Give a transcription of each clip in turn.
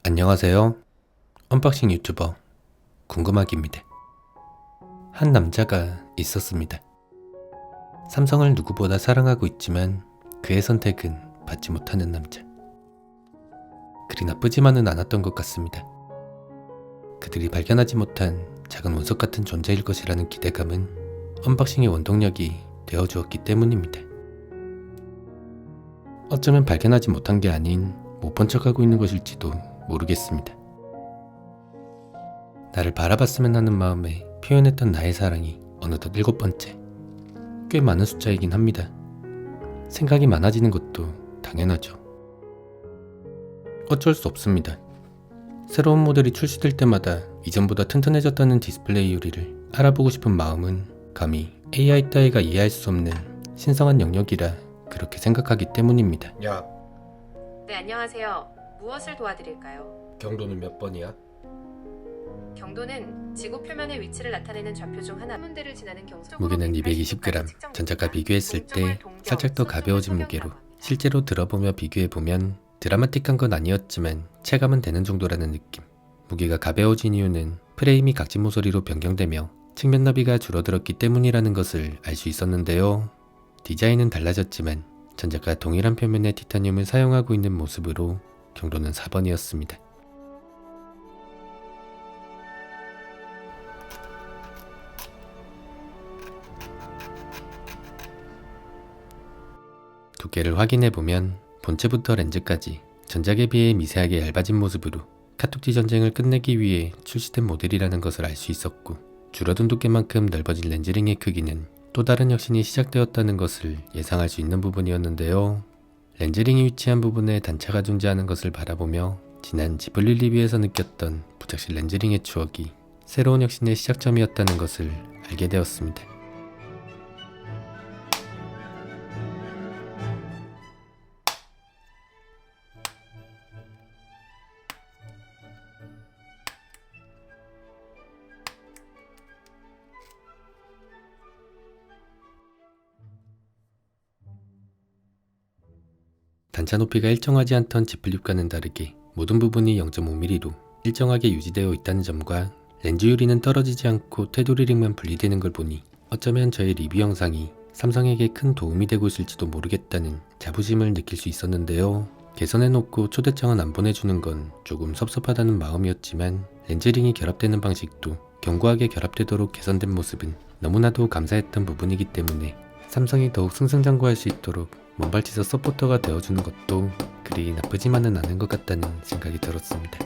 안녕하세요. 언박싱 유튜버 궁금하기입니다. 한 남자가 있었습니다. 삼성을 누구보다 사랑하고 있지만 그의 선택은 받지 못하는 남자. 그리 나쁘지만은 않았던 것 같습니다. 그들이 발견하지 못한 작은 운석 같은 존재일 것이라는 기대감은 언박싱의 원동력이 되어주었기 때문입니다. 어쩌면 발견하지 못한 게 아닌 못 본 척하고 있는 것일지도 모르겠습니다. 나를 바라봤으면 하는 마음에 표현했던 나의 사랑이 어느덧 7번째. 꽤 많은 숫자이긴 합니다. 생각이 많아지는 것도 당연하죠. 어쩔 수 없습니다. 새로운 모델이 출시될 때마다 이전보다 튼튼해졌다는 디스플레이 유리를 알아보고 싶은 마음은 감히 AI 따위가 이해할 수 없는 신성한 영역이라 그렇게 생각하기 때문입니다. 야, 네, 안녕하세요. 무엇을 도와드릴까요? 경도는 몇 번이야? 경도는 지구 표면의 위치를 나타내는 좌표 중 하나. 문대를 지나는 경수. 무게는 220g, 전작과 비교했을 때 살짝 더 가벼워진 무게로 실제로 들어보며 비교해보면 드라마틱한 건 아니었지만 체감은 되는 정도라는 느낌. 무게가 가벼워진 이유는 프레임이 각진 모서리로 변경되며 측면 너비가 줄어들었기 때문이라는 것을 알 수 있었는데요. 디자인은 달라졌지만 전작과 동일한 표면의 티타늄을 사용하고 있는 모습으로 경도는 4번이었습니다. 두께를 확인해보면 본체부터 렌즈까지 전작에 비해 미세하게 얇아진 모습으로 카툭지 전쟁을 끝내기 위해 출시된 모델이라는 것을 알 수 있었고, 줄어든 두께만큼 넓어진 렌즈링의 크기는 또 다른 혁신이 시작되었다는 것을 예상할 수 있는 부분이었는데요. 렌즈링이 위치한 부분에 단차가 존재하는 것을 바라보며 지난 지블리 리뷰에서 느꼈던 부착식 렌즈링의 추억이 새로운 혁신의 시작점이었다는 것을 알게 되었습니다. 단차 높이가 일정하지 않던 Z 플립과는 다르게 모든 부분이 0.5mm로 일정하게 유지되어 있다는 점과 렌즈 유리는 떨어지지 않고 테두리링만 분리되는 걸 보니 어쩌면 저의 리뷰 영상이 삼성에게 큰 도움이 되고 있을지도 모르겠다는 자부심을 느낄 수 있었는데요. 개선해놓고 초대장은 안 보내주는 건 조금 섭섭하다는 마음이었지만 렌즈링이 결합되는 방식도 견고하게 결합되도록 개선된 모습은 너무나도 감사했던 부분이기 때문에 삼성이 더욱 승승장구할 수 있도록 먼발치서 서포터가 되어주는 것도 그리 나쁘지만은 않은 것 같다는 생각이 들었습니다.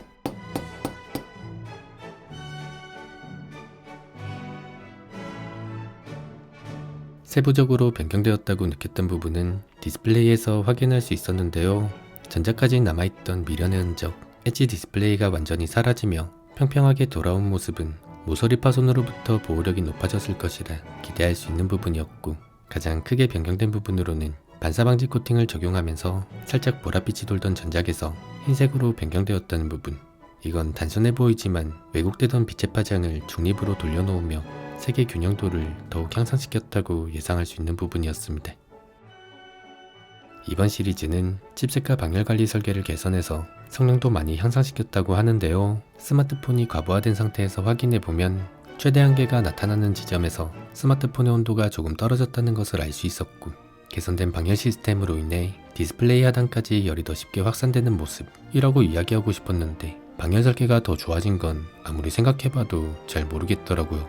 세부적으로 변경되었다고 느꼈던 부분은 디스플레이에서 확인할 수 있었는데요. 전작까지 남아있던 미련의 흔적, 엣지 디스플레이가 완전히 사라지며 평평하게 돌아온 모습은 모서리 파손으로부터 보호력이 높아졌을 것이라 기대할 수 있는 부분이었고, 가장 크게 변경된 부분으로는 반사방지 코팅을 적용하면서 살짝 보랏빛이 돌던 전작에서 흰색으로 변경되었다는 부분. 이건 단순해 보이지만 왜곡되던 빛의 파장을 중립으로 돌려놓으며 색의 균형도를 더욱 향상시켰다고 예상할 수 있는 부분이었습니다. 이번 시리즈는 칩셋과 방열관리 설계를 개선해서 성능도 많이 향상시켰다고 하는데요. 스마트폰이 과부하된 상태에서 확인해보면 최대 한계가 나타나는 지점에서 스마트폰의 온도가 조금 떨어졌다는 것을 알 수 있었고, 개선된 방열 시스템으로 인해 디스플레이 하단까지 열이 더 쉽게 확산되는 모습이라고 이야기하고 싶었는데 방열 설계가 더 좋아진 건 아무리 생각해봐도 잘 모르겠더라고요.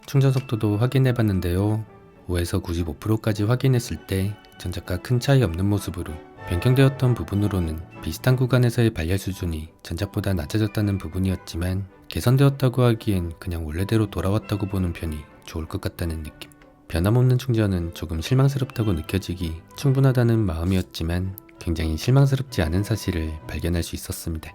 충전 속도도 확인해봤는데요. 5에서 95%까지 확인했을 때 전작과 큰 차이 없는 모습으로, 변경되었던 부분으로는 비슷한 구간에서의 발열 수준이 전작보다 낮아졌다는 부분이었지만 개선되었다고 하기엔 그냥 원래대로 돌아왔다고 보는 편이 좋을 것 같다는 느낌. 변함없는 충전은 조금 실망스럽다고 느껴지기 충분하다는 마음이었지만 굉장히 실망스럽지 않은 사실을 발견할 수 있었습니다.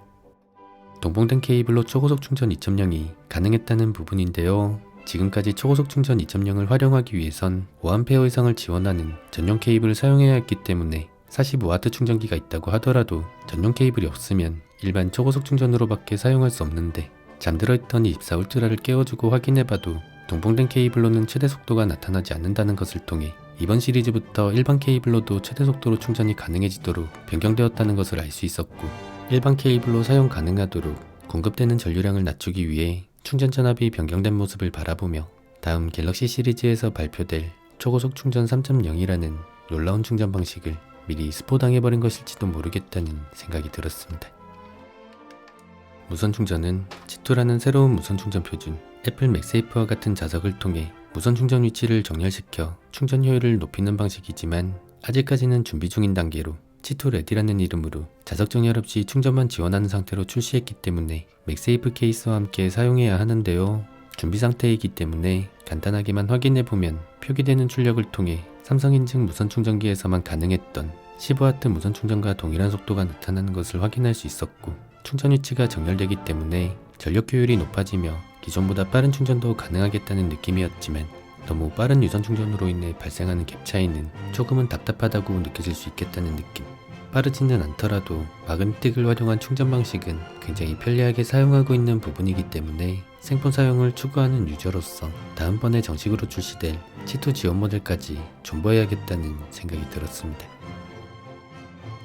동봉된 케이블로 초고속 충전 2.0이 가능했다는 부분인데요. 지금까지 초고속 충전 2.0을 활용하기 위해선 5A 이상을 지원하는 전용 케이블을 사용해야 했기 때문에 45W 충전기가 있다고 하더라도 전용 케이블이 없으면 일반 초고속 충전으로밖에 사용할 수 없는데, 잠들어 있던 24 울트라를 깨워주고 확인해봐도 동봉된 케이블로는 최대 속도가 나타나지 않는다는 것을 통해 이번 시리즈부터 일반 케이블로도 최대 속도로 충전이 가능해지도록 변경되었다는 것을 알 수 있었고, 일반 케이블로 사용 가능하도록 공급되는 전류량을 낮추기 위해 충전 전압이 변경된 모습을 바라보며 다음 갤럭시 시리즈에서 발표될 초고속 충전 3.0이라는 놀라운 충전 방식을 미리 스포당해버린 것일지도 모르겠다는 생각이 들었습니다. 무선 충전은 G2라는 새로운 무선 충전 표준, 애플 맥세이프와 같은 자석을 통해 무선 충전 위치를 정렬시켜 충전 효율을 높이는 방식이지만, 아직까지는 준비 중인 단계로 G2 레디라는 이름으로 자석 정렬 없이 충전만 지원하는 상태로 출시했기 때문에 맥세이프 케이스와 함께 사용해야 하는데요. 준비 상태이기 때문에 간단하게만 확인해보면 표기되는 출력을 통해 삼성 인증 무선 충전기에서만 가능했던 15W 무선 충전과 동일한 속도가 나타나는 것을 확인할 수 있었고, 충전 위치가 정렬되기 때문에 전력 효율이 높아지며 기존보다 빠른 충전도 가능하겠다는 느낌이었지만, 너무 빠른 유선 충전으로 인해 발생하는 갭 차이는 조금은 답답하다고 느껴질 수 있겠다는 느낌. 빠르지는 않더라도 마그네틱을 활용한 충전 방식은 굉장히 편리하게 사용하고 있는 부분이기 때문에 생폰 사용을 추구하는 유저로서 다음번에 정식으로 출시될 G2 지원 모델까지 존버해야겠다는 생각이 들었습니다.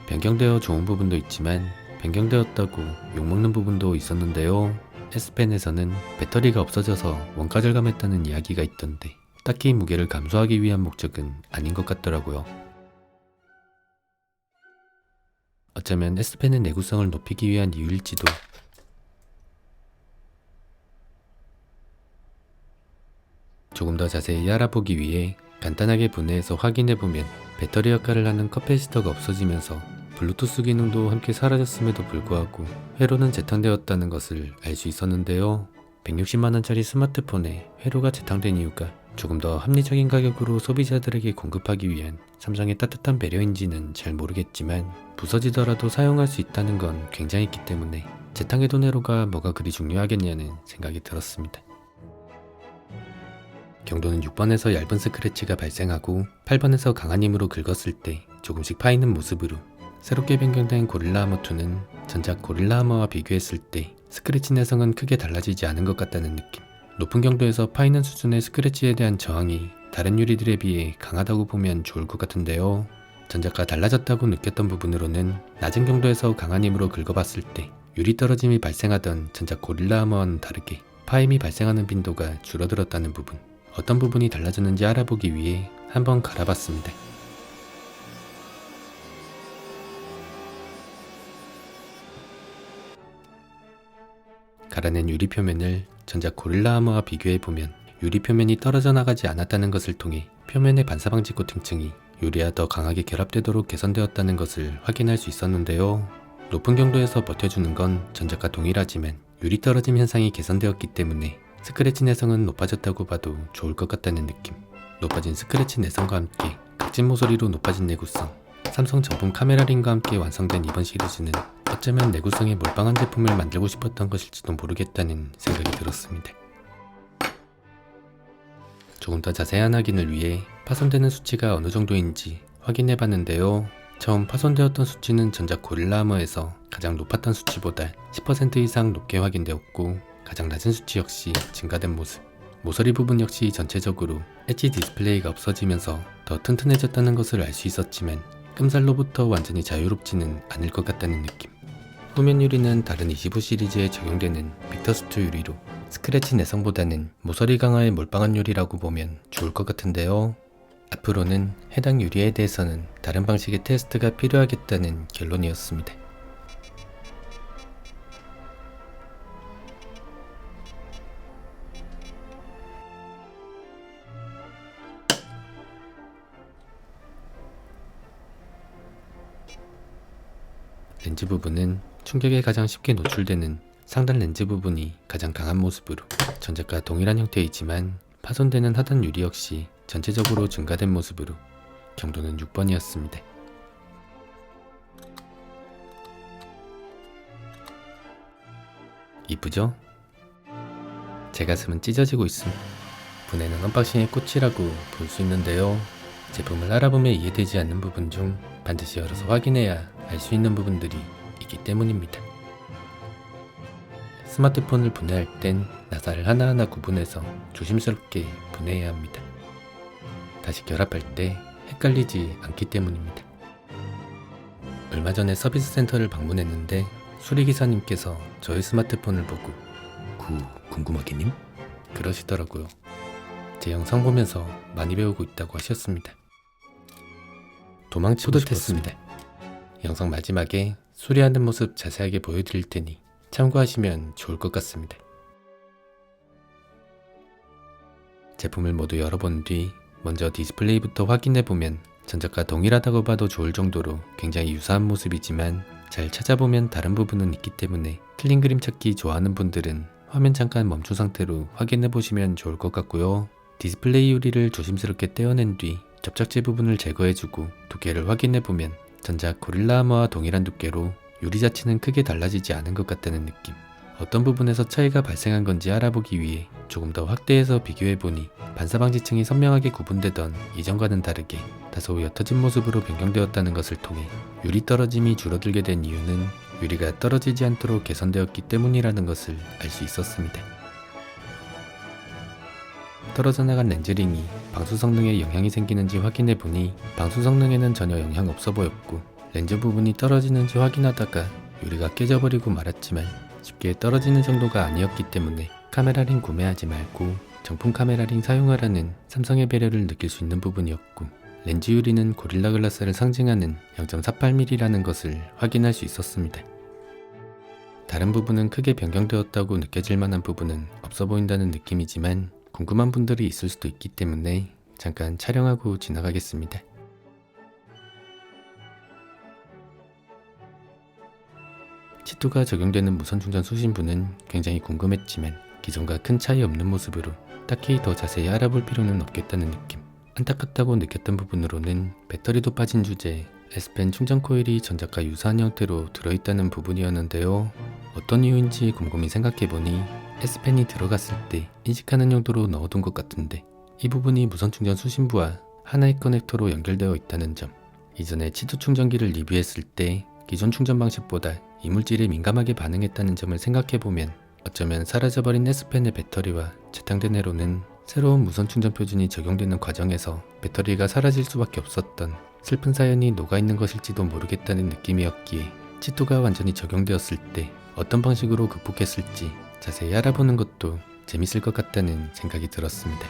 변경되어 좋은 부분도 있지만 변경되었다고 욕먹는 부분도 있었는데요. S펜에서는 배터리가 없어져서 원가 절감했다는 이야기가 있던데 딱히 무게를 감소하기 위한 목적은 아닌 것 같더라고요. 어쩌면 S펜의 내구성을 높이기 위한 이유일지도. 조금 더 자세히 알아보기 위해 간단하게 분해해서 확인해보면 배터리 역할을 하는 커패시터가 없어지면서 블루투스 기능도 함께 사라졌음에도 불구하고 회로는 재탕되었다는 것을 알 수 있었는데요. 160만원짜리 스마트폰에 회로가 재탕된 이유가 조금 더 합리적인 가격으로 소비자들에게 공급하기 위한 삼성의 따뜻한 배려인지는 잘 모르겠지만, 부서지더라도 사용할 수 있다는 건 굉장했기 때문에 재탕해둔 회로가 뭐가 그리 중요하겠냐는 생각이 들었습니다. 경도는 6번에서 얇은 스크래치가 발생하고 8번에서 강한 힘으로 긁었을 때 조금씩 파이는 모습으로, 새롭게 변경된 고릴라 하머2는 전작 고릴라 하머와 비교했을 때 스크래치 내성은 크게 달라지지 않은 것 같다는 느낌. 높은 경도에서 파이는 수준의 스크래치에 대한 저항이 다른 유리들에 비해 강하다고 보면 좋을 것 같은데요. 전작과 달라졌다고 느꼈던 부분으로는 낮은 경도에서 강한 힘으로 긁어봤을 때 유리 떨어짐이 발생하던 전작 고릴라 하머와는 다르게 파임이 발생하는 빈도가 줄어들었다는 부분, 어떤 부분이 달라졌는지 알아보기 위해 한번 갈아봤습니다. 갈아낸 유리 표면을 전작 고릴라 하머와 비교해보면 유리 표면이 떨어져 나가지 않았다는 것을 통해 표면의 반사 방지 코팅층이 유리와 더 강하게 결합되도록 개선되었다는 것을 확인할 수 있었는데요. 높은 경도에서 버텨주는 건 전작과 동일하지만 유리 떨어짐 현상이 개선되었기 때문에 스크래치 내성은 높아졌다고 봐도 좋을 것 같다는 느낌. 높아진 스크래치 내성과 함께 각진 모서리로 높아진 내구성, 삼성 정품 카메라링과 함께 완성된 이번 시리즈는 어쩌면 내구성에 몰빵한 제품을 만들고 싶었던 것일지도 모르겠다는 생각이 들었습니다. 조금 더 자세한 확인을 위해 파손되는 수치가 어느 정도인지 확인해봤는데요. 처음 파손되었던 수치는 전작 고릴라 하머에서 가장 높았던 수치보다 10% 이상 높게 확인되었고, 가장 낮은 수치 역시 증가된 모습. 모서리 부분 역시 전체적으로 엣지 디스플레이가 없어지면서 더 튼튼해졌다는 것을 알 수 있었지만, 끔살로부터 완전히 자유롭지는 않을 것 같다는 느낌. 후면 유리는 다른 25 시리즈에 적용되는 빅터스트 유리로 스크래치 내성보다는 모서리 강화에 몰빵한 유리라고 보면 좋을 것 같은데요. 앞으로는 해당 유리에 대해서는 다른 방식의 테스트가 필요하겠다는 결론이었습니다. 렌즈 부분은 충격에 가장 쉽게 노출되는 상단 렌즈 부분이 가장 강한 모습으로 전작과 동일한 형태이지만, 파손되는 하단 유리 역시 전체적으로 증가된 모습으로 경도는 6번이었습니다. 이쁘죠? 제 가슴은 찢어지고 있습니다. 분해는 언박싱의 꽃이라고 볼 수 있는데요. 제품을 알아보며 이해되지 않는 부분 중 반드시 열어서 확인해야 알 수 있는 부분들이 있기 때문입니다. 스마트폰을 분해할 땐 나사를 하나하나 구분해서 조심스럽게 분해해야 합니다. 다시 결합할 때 헷갈리지 않기 때문입니다. 얼마 전에 서비스 센터를 방문했는데 수리기사님께서 저의 스마트폰을 보고 궁금하게님? 그러시더라고요. 제 영상 보면서 많이 배우고 있다고 하셨습니다. 도망치고 싶었습니다. 영상 마지막에 수리하는 모습 자세하게 보여드릴 테니 참고하시면 좋을 것 같습니다. 제품을 모두 열어본 뒤 먼저 디스플레이부터 확인해보면 전작과 동일하다고 봐도 좋을 정도로 굉장히 유사한 모습이지만 잘 찾아보면 다른 부분은 있기 때문에 틀린 그림 찾기 좋아하는 분들은 화면 잠깐 멈춘 상태로 확인해보시면 좋을 것 같고요. 디스플레이 유리를 조심스럽게 떼어낸 뒤 접착제 부분을 제거해주고 두께를 확인해보면 전작 고릴라 하머와 동일한 두께로 유리 자체는 크게 달라지지 않은 것 같다는 느낌. 어떤 부분에서 차이가 발생한 건지 알아보기 위해 조금 더 확대해서 비교해보니 반사방지층이 선명하게 구분되던 이전과는 다르게 다소 옅어진 모습으로 변경되었다는 것을 통해 유리 떨어짐이 줄어들게 된 이유는 유리가 떨어지지 않도록 개선되었기 때문이라는 것을 알 수 있었습니다. 떨어져 나간 렌즈링이 방수 성능에 영향이 생기는지 확인해보니 방수 성능에는 전혀 영향 없어 보였고 렌즈 부분이 떨어지는지 확인하다가 유리가 깨져버리고 말았지만 쉽게 떨어지는 정도가 아니었기 때문에 카메라링 구매하지 말고 정품 카메라링 사용하라는 삼성의 배려를 느낄 수 있는 부분이었고 렌즈 유리는 고릴라 글라스를 상징하는 0.48mm라는 것을 확인할 수 있었습니다. 다른 부분은 크게 변경되었다고 느껴질 만한 부분은 없어 보인다는 느낌이지만 궁금한 분들이 있을 수도 있기 때문에 잠깐 촬영하고 지나가겠습니다. 치투가 적용되는 무선 충전 수신부는 굉장히 궁금했지만 기존과 큰 차이 없는 모습으로 딱히 더 자세히 알아볼 필요는 없겠다는 느낌. 안타깝다고 느꼈던 부분으로는 배터리도 빠진 주제에 S펜 충전 코일이 전작과 유사한 형태로 들어있다는 부분이었는데요. 어떤 이유인지 곰곰이 생각해보니 S펜이 들어갔을 때 인식하는 용도로 넣어둔 것 같은데 이 부분이 무선 충전 수신부와 하나의 커넥터로 연결되어 있다는 점. 이전에 치투 충전기를 리뷰했을 때 기존 충전 방식보다 이물질에 민감하게 반응했다는 점을 생각해보면 어쩌면 사라져버린 S펜의 배터리와 재탕된 해로는 새로운 무선 충전 표준이 적용되는 과정에서 배터리가 사라질 수밖에 없었던 슬픈 사연이 녹아있는 것일지도 모르겠다는 느낌이었기에 치투가 완전히 적용되었을 때 어떤 방식으로 극복했을지 자세히 알아보는 것도 재밌을 것 같다는 생각이 들었습니다.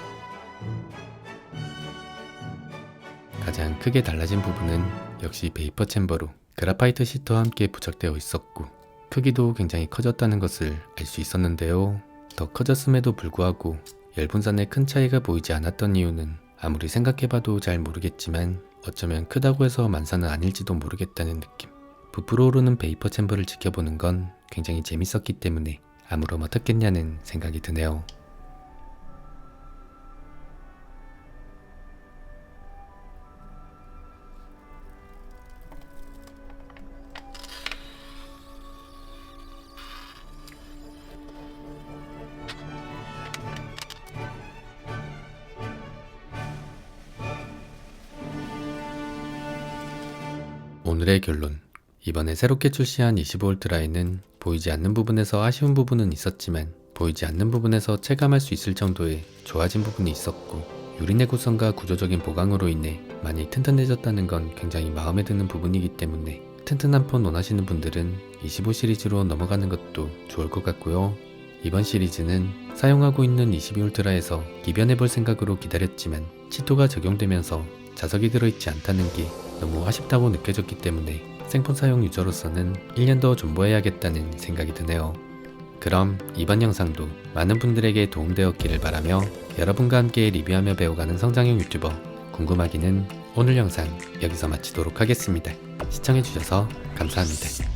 가장 크게 달라진 부분은 역시 베이퍼 챔버로 그라파이트 시트와 함께 부착되어 있었고 크기도 굉장히 커졌다는 것을 알 수 있었는데요. 더 커졌음에도 불구하고 열 분산에 큰 차이가 보이지 않았던 이유는 아무리 생각해봐도 잘 모르겠지만 어쩌면 크다고 해서 만사는 아닐지도 모르겠다는 느낌. 부풀어 오르는 베이퍼 챔버를 지켜보는 건 굉장히 재밌었기 때문에 아무럼 어떻겠냐는 생각이 드네요. 오늘의 결론. 이번에 새롭게 출시한 25Ultra에는 보이지 않는 부분에서 아쉬운 부분은 있었지만 보이지 않는 부분에서 체감할 수 있을 정도의 좋아진 부분이 있었고 유리내 구성과 구조적인 보강으로 인해 많이 튼튼해졌다는 건 굉장히 마음에 드는 부분이기 때문에 튼튼한 폰 원하시는 분들은 25 시리즈로 넘어가는 것도 좋을 것 같고요. 이번 시리즈는 사용하고 있는 22Ultra에서 기변해볼 생각으로 기다렸지만 치투가 적용되면서 자석이 들어있지 않다는 게 너무 아쉽다고 느껴졌기 때문에 생폰 사용 유저로서는 1년 더 존버해야겠다는 생각이 드네요. 그럼 이번 영상도 많은 분들에게 도움되었기를 바라며 여러분과 함께 리뷰하며 배워가는 성장형 유튜버 궁금하기는 오늘 영상 여기서 마치도록 하겠습니다. 시청해주셔서 감사합니다.